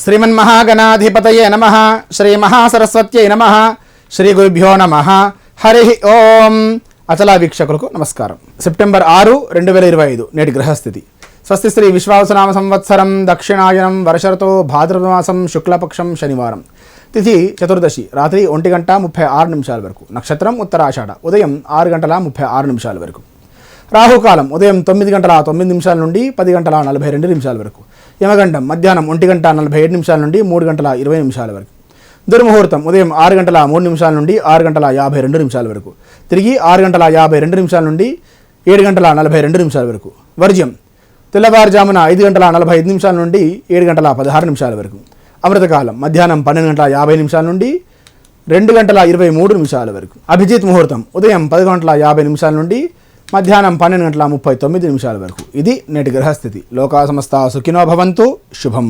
శ్రీమన్మహాగణాధిపతయే నమః. శ్రీ మహాసరస్వత్యై నమః. శ్రీ గురుభ్యో నమః. హరి ఓం. అచల వీక్షకులకు నమస్కారం. సెప్టెంబర్ 6, 2025 నేటి గ్రహస్థితి. స్వస్తి శ్రీ విశ్వావసునామ సంవత్సరం దక్షిణాయనం వర్షరతో భాద్రపదమాసం శుక్లపక్షం శనివారం. తిథి చతుర్దశి రాత్రి 1:36 వరకు. నక్షత్రం ఉత్తరాషాఢ ఉదయం 6:36 వరకు. రాహుకాలం ఉదయం 9:09 నుండి 10:42 వరకు. యమగండం మధ్యాహ్నం 1:47 నుండి 3:20 వరకు. దుర్ముహూర్తం ఉదయం 6:03 నుండి 6:52 వరకు. తిరిగి 6:52 నుండి 7:42 వరకు. వర్జ్యం తెల్లవారుజామున 5:45 నుండి 7:16 వరకు. అమృతకాలం మధ్యాహ్నం 12:50 నుండి 2:23 వరకు. అభిజిత్ ముహూర్తం ఉదయం 10:50 నుండి మధ్యాహ్నం 12:39 వరకు. ఇది నేటి గ్రహస్థితి. లోకా సమస్త సుఖినో భవంతు. శుభం.